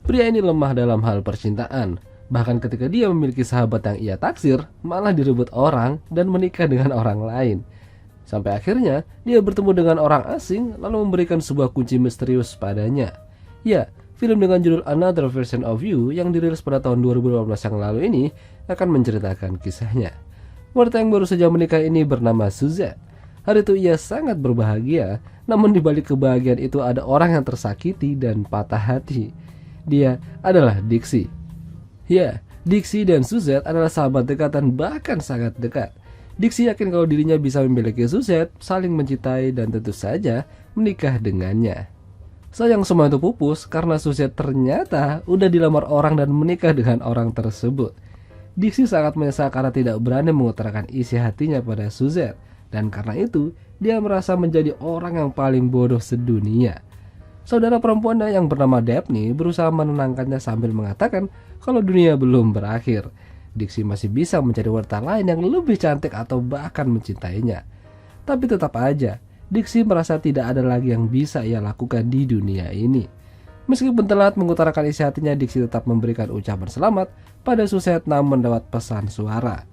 Pria ini lemah dalam hal percintaan. Bahkan ketika dia memiliki sahabat yang ia taksir, malah direbut orang dan menikah dengan orang lain. Sampai akhirnya dia bertemu dengan orang asing lalu memberikan sebuah kunci misterius padanya. Ya, film dengan judul Another Version of You yang dirilis pada tahun 2015 yang lalu ini akan menceritakan kisahnya. Wanita yang baru saja menikah ini bernama Suzette. Hari itu ia sangat berbahagia, namun di balik kebahagiaan itu ada orang yang tersakiti dan patah hati. Dia adalah Dixie. Ya, Dixie dan Suzette adalah sahabat dekat dan bahkan sangat dekat. Dixie yakin kalau dirinya bisa memiliki Suzette, saling mencintai dan tentu saja menikah dengannya. Sayang semua itu pupus karena Suzette ternyata udah dilamar orang dan menikah dengan orang tersebut. Dixie sangat menyesal karena tidak berani mengutarakan isi hatinya pada Suzette. Dan karena itu, dia merasa menjadi orang yang paling bodoh sedunia. Saudara perempuannya yang bernama Daphne berusaha menenangkannya sambil mengatakan kalau dunia belum berakhir. Dixie masih bisa mencari wanita lain yang lebih cantik atau bahkan mencintainya. Tapi tetap aja, Dixie merasa tidak ada lagi yang bisa ia lakukan di dunia ini. Meskipun telat mengutarakan isi hatinya, Dixie tetap memberikan ucapan selamat pada Suzette namun lewat pesan suara.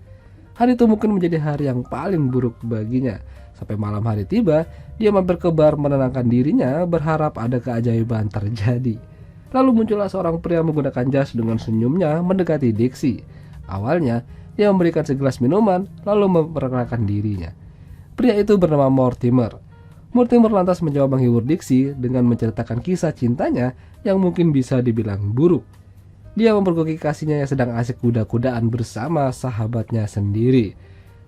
Hari itu mungkin menjadi hari yang paling buruk baginya. Sampai malam hari tiba, dia mampir ke bar menenangkan dirinya berharap ada keajaiban terjadi. Lalu muncullah seorang pria menggunakan jas dengan senyumnya mendekati Dixie. Awalnya, dia memberikan segelas minuman lalu memperkenalkan dirinya. Pria itu bernama Mortimer. Mortimer lantas mencoba menghibur Dixie dengan menceritakan kisah cintanya yang mungkin bisa dibilang buruk. Dia mempergoki kasihnya yang sedang asik kuda-kudaan bersama sahabatnya sendiri.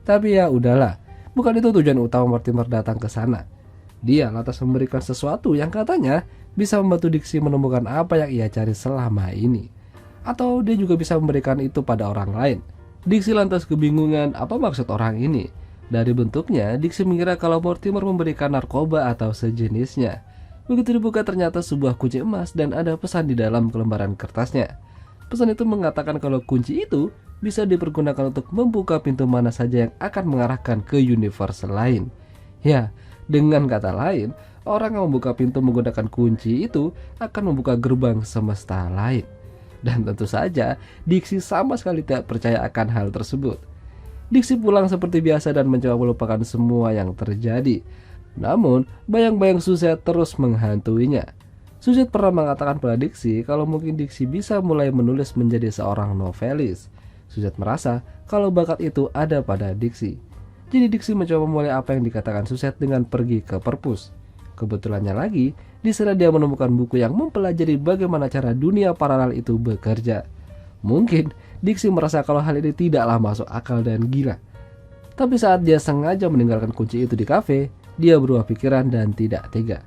Tapi ya udahlah, bukan itu tujuan utama Mortimer datang ke sana. Dia lantas memberikan sesuatu yang katanya bisa membantu Dixie menemukan apa yang ia cari selama ini. Atau dia juga bisa memberikan itu pada orang lain. Dixie lantas kebingungan apa maksud orang ini. Dari bentuknya, Dixie mengira kalau Mortimer memberikan narkoba atau sejenisnya. Begitu dibuka ternyata sebuah kunci emas dan ada pesan di dalam lembaran kertasnya. Pesan itu mengatakan kalau kunci itu bisa dipergunakan untuk membuka pintu mana saja yang akan mengarahkan ke universe lain. Ya, dengan kata lain, orang yang membuka pintu menggunakan kunci itu akan membuka gerbang semesta lain. Dan tentu saja, Dixie sama sekali tidak percaya akan hal tersebut. Dixie pulang seperti biasa dan mencoba melupakan semua yang terjadi. Namun, bayang-bayang Suzette terus menghantuinya. Suzette pernah mengatakan pada Dixie kalau mungkin Dixie bisa mulai menulis menjadi seorang novelis. Suzette merasa kalau bakat itu ada pada Dixie. Jadi Dixie mencoba memulai apa yang dikatakan Suzette dengan pergi ke perpus. Kebetulannya lagi, di sana dia menemukan buku yang mempelajari bagaimana cara dunia paralel itu bekerja. Mungkin Dixie merasa kalau hal ini tidaklah masuk akal dan gila. Tapi saat dia sengaja meninggalkan kunci itu di kafe, dia berubah pikiran dan tidak tega.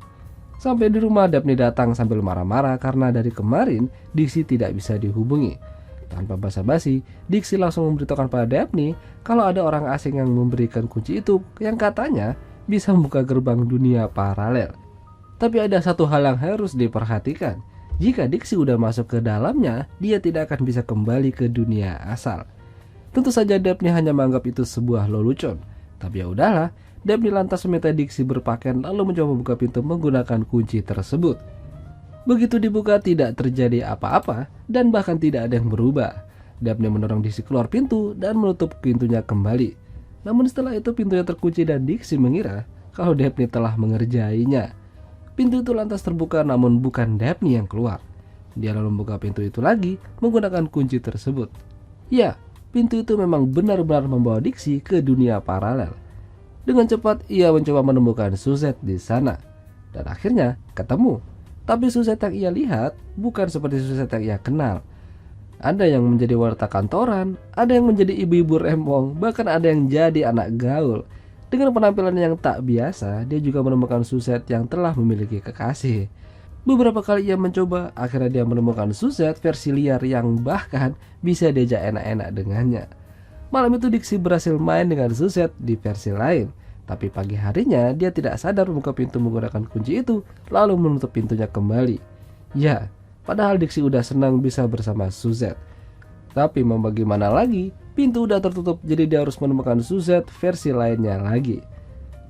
Sampai di rumah, Daphne datang sambil marah-marah karena dari kemarin Dixie tidak bisa dihubungi. Tanpa basa-basi, Dixie langsung memberitahukan pada Daphne kalau ada orang asing yang memberikan kunci itu yang katanya bisa membuka gerbang dunia paralel. Tapi ada satu hal yang harus diperhatikan. Jika Dixie udah masuk ke dalamnya, dia tidak akan bisa kembali ke dunia asal. Tentu saja Daphne hanya menganggap itu sebuah lelucon. Tapi ya udahlah, Daphne lantas meminta Dixie berpakaian lalu mencoba membuka pintu menggunakan kunci tersebut. Begitu dibuka tidak terjadi apa-apa dan bahkan tidak ada yang berubah. Daphne mendorong Dixie keluar pintu dan menutup pintunya kembali. Namun setelah itu pintunya terkunci dan Dixie mengira kalau Daphne telah mengerjainya. Pintu itu lantas terbuka namun bukan Daphne yang keluar. Dia lalu membuka pintu itu lagi menggunakan kunci tersebut. Ya, pintu itu memang benar-benar membawa Dixie ke dunia paralel. Dengan cepat ia mencoba menemukan Suzette di sana. Dan akhirnya ketemu. Tapi Suzette yang ia lihat bukan seperti Suzette yang ia kenal. Ada yang menjadi wanita kantoran, ada yang menjadi ibu-ibu rempong, bahkan ada yang jadi anak gaul. Dengan penampilan yang tak biasa, dia juga menemukan Suzette yang telah memiliki kekasih. Beberapa kali ia mencoba, akhirnya dia menemukan Suzette versi liar yang bahkan bisa diajak enak-enak dengannya. Malam itu Dixie berhasil main dengan Suzette di versi lain. Tapi pagi harinya dia tidak sadar membuka pintu menggunakan kunci itu lalu menutup pintunya kembali. Ya, padahal Dixie udah senang bisa bersama Suzette. Tapi mau bagaimana lagi, pintu udah tertutup jadi dia harus menemukan Suzette versi lainnya lagi.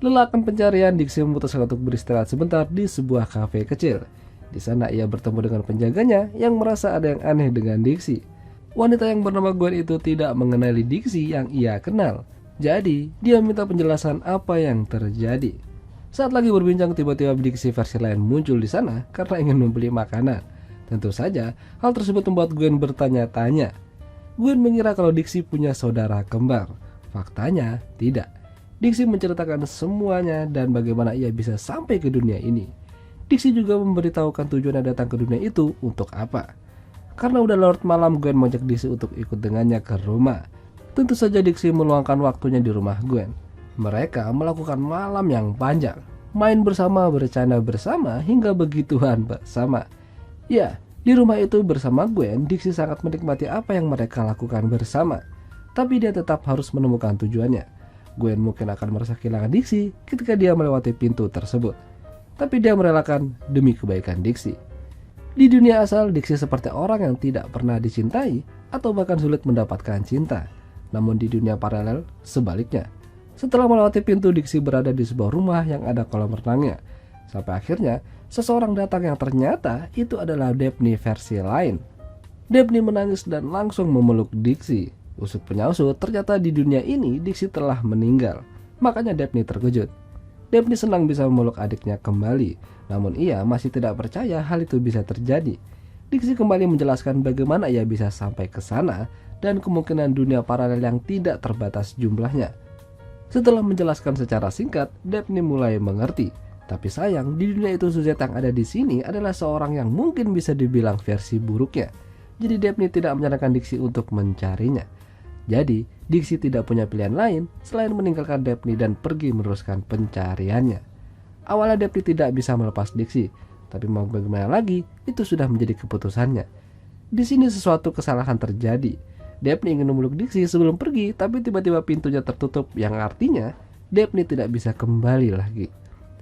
Lelah akan pencarian, Dixie memutuskan untuk beristirahat sebentar di sebuah kafe kecil. Di sana ia bertemu dengan penjaganya yang merasa ada yang aneh dengan Dixie. Wanita yang bernama Gwen itu tidak mengenali Dixie yang ia kenal. Jadi, dia minta penjelasan apa yang terjadi. Saat lagi berbincang, tiba-tiba Dixie versi lain muncul di sana karena ingin membeli makanan. Tentu saja, hal tersebut membuat Gwen bertanya-tanya. Gwen mengira kalau Dixie punya saudara kembar. Faktanya, tidak. Dixie menceritakan semuanya dan bagaimana ia bisa sampai ke dunia ini. Dixie juga memberitahukan tujuannya datang ke dunia itu untuk apa. Karena udah larut malam, Gwen mengajak Dixie untuk ikut dengannya ke rumah. Tentu saja Dixie meluangkan waktunya di rumah Gwen. Mereka melakukan malam yang panjang, main bersama, bercanda bersama, hingga begituan bersama. Ya, di rumah itu bersama Gwen, Dixie sangat menikmati apa yang mereka lakukan bersama. Tapi dia tetap harus menemukan tujuannya. Gwen mungkin akan merasa kehilangan Dixie ketika dia melewati pintu tersebut. Tapi dia merelakan demi kebaikan Dixie. Di dunia asal, Dixie seperti orang yang tidak pernah dicintai atau bahkan sulit mendapatkan cinta. Namun di dunia paralel, sebaliknya. Setelah melewati pintu, Dixie berada di sebuah rumah yang ada kolam renangnya. Sampai akhirnya, seseorang datang yang ternyata itu adalah Daphne versi lain. Daphne menangis dan langsung memeluk Dixie. Usut punya usut, ternyata di dunia ini Dixie telah meninggal. Makanya Daphne terkejut. Daphne senang bisa memeluk adiknya kembali, namun ia masih tidak percaya hal itu bisa terjadi. Dixie kembali menjelaskan bagaimana ia bisa sampai ke sana dan kemungkinan dunia paralel yang tidak terbatas jumlahnya. Setelah menjelaskan secara singkat, Daphne mulai mengerti. Tapi sayang, di dunia itu Suzette yang ada di sini adalah seorang yang mungkin bisa dibilang versi buruknya. Jadi Daphne tidak menyarankan Dixie untuk mencarinya. Jadi, Dixie tidak punya pilihan lain selain meninggalkan Daphne dan pergi meneruskan pencariannya. Awalnya Daphne tidak bisa melepas Dixie, tapi mau bagaimana lagi, itu sudah menjadi keputusannya. Di sini sesuatu kesalahan terjadi. Daphne ingin memeluk Dixie sebelum pergi, tapi tiba-tiba pintunya tertutup, yang artinya Daphne tidak bisa kembali lagi.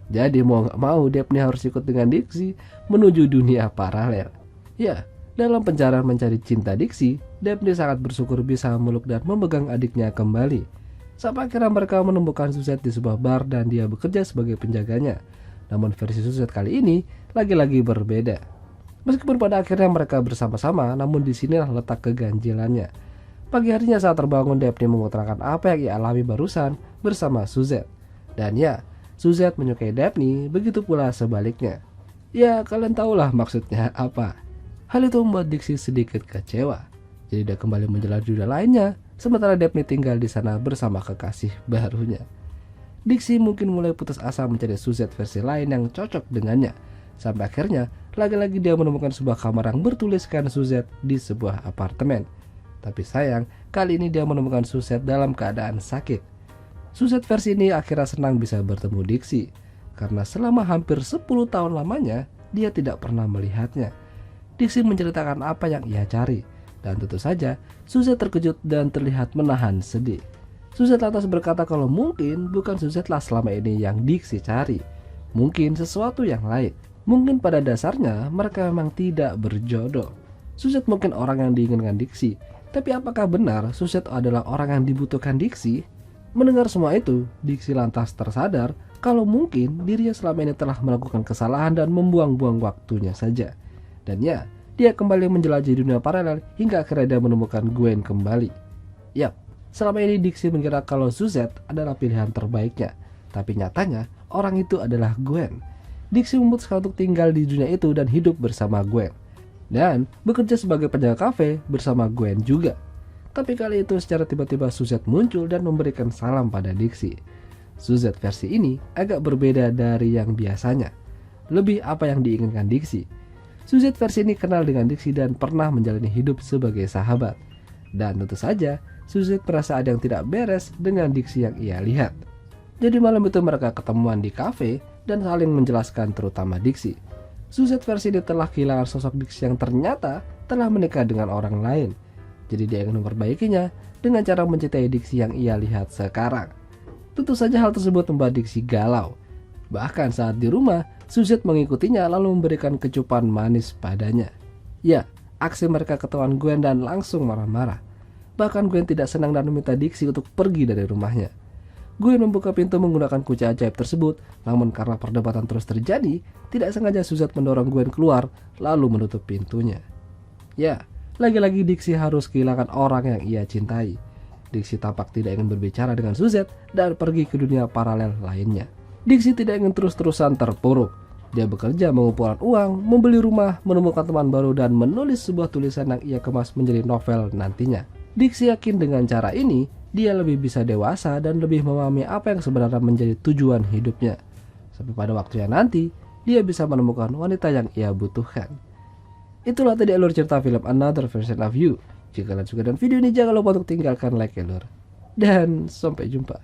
Jadi mau gak mau Daphne harus ikut dengan Dixie menuju dunia paralel. Ya, dalam pencarian mencari cinta Dixie, Daphne sangat bersyukur bisa memeluk dan memegang adiknya kembali. Sampai akhirnya mereka menemukan Suzette di sebuah bar dan dia bekerja sebagai penjaganya. Namun versi Suzette kali ini lagi-lagi berbeda. Meskipun pada akhirnya mereka bersama-sama, namun disinilah letak keganjilannya. Pagi harinya saat terbangun, Daphne mengutarakan apa yang ia alami barusan bersama Suzette. Dan ya, Suzette menyukai Daphne, begitu pula sebaliknya. Ya, kalian tahulah maksudnya apa. Hal itu membuat Dixie sedikit kecewa. Jadi dia kembali menjalani dunia lainnya, sementara Daphne tinggal di sana bersama kekasih barunya. Dixie mungkin mulai putus asa mencari Suzette versi lain yang cocok dengannya. Sampai akhirnya, lagi-lagi dia menemukan sebuah kamar yang bertuliskan Suzette di sebuah apartemen. Tapi sayang, kali ini dia menemukan Suzette dalam keadaan sakit. Suzette versi ini akhirnya senang bisa bertemu Dixie, karena selama hampir 10 tahun lamanya, dia tidak pernah melihatnya. Dixie menceritakan apa yang ia cari, dan tentu saja Suzette terkejut dan terlihat menahan sedih. Suzette lantas berkata kalau mungkin bukan Suzette lah selama ini yang Dixie cari. Mungkin sesuatu yang lain. Mungkin pada dasarnya mereka memang tidak berjodoh. Suzette mungkin orang yang diinginkan Dixie, tapi apakah benar Suzette adalah orang yang dibutuhkan Dixie? Mendengar semua itu, Dixie lantas tersadar kalau mungkin dirinya selama ini telah melakukan kesalahan dan membuang-buang waktunya saja. Dan ya, dia kembali menjelajahi dunia paralel hingga akhirnya dia menemukan Gwen kembali. Yap, selama ini Dixie mengira kalau Suzette adalah pilihan terbaiknya. Tapi nyatanya, orang itu adalah Gwen. Dixie memutuskan untuk tinggal di dunia itu dan hidup bersama Gwen. Dan bekerja sebagai penjaga kafe bersama Gwen juga. Tapi kali itu secara tiba-tiba Suzette muncul dan memberikan salam pada Dixie. Suzette versi ini agak berbeda dari yang biasanya. Lebih apa yang diinginkan Dixie. Suzette versi ini kenal dengan Dixie dan pernah menjalani hidup sebagai sahabat. Dan tentu saja, Suzette merasa ada yang tidak beres dengan Dixie yang ia lihat. Jadi malam itu mereka ketemuan di kafe dan saling menjelaskan terutama Dixie. Suzette versi ini telah kehilangan sosok Dixie yang ternyata telah menikah dengan orang lain. Jadi dia ingin memperbaikinya dengan cara mencintai Dixie yang ia lihat sekarang. Tentu saja hal tersebut membuat Dixie galau. Bahkan saat di rumah, Suzette mengikutinya lalu memberikan kecupan manis padanya. Ya, aksi mereka ketahuan Gwen dan langsung marah-marah. Bahkan Gwen tidak senang dan meminta Dixie untuk pergi dari rumahnya. Gwen membuka pintu menggunakan kunci ajaib tersebut, namun karena perdebatan terus terjadi, tidak sengaja Suzette mendorong Gwen keluar, lalu menutup pintunya. Ya, lagi-lagi Dixie harus kehilangan orang yang ia cintai. Dixie tampak tidak ingin berbicara dengan Suzette dan pergi ke dunia paralel lainnya. Dixie tidak ingin terus-terusan terpuruk. Dia bekerja mengumpulkan uang, membeli rumah, menemukan teman baru, dan menulis sebuah tulisan yang ia kemas menjadi novel nantinya. Dixie yakin dengan cara ini, dia lebih bisa dewasa dan lebih memahami apa yang sebenarnya menjadi tujuan hidupnya. Sampai pada waktunya nanti, dia bisa menemukan wanita yang ia butuhkan. Itulah tadi alur cerita film Another Version of You. Jika kalian suka dengan video ini, jangan lupa untuk tinggalkan like ya lur. Dan sampai jumpa.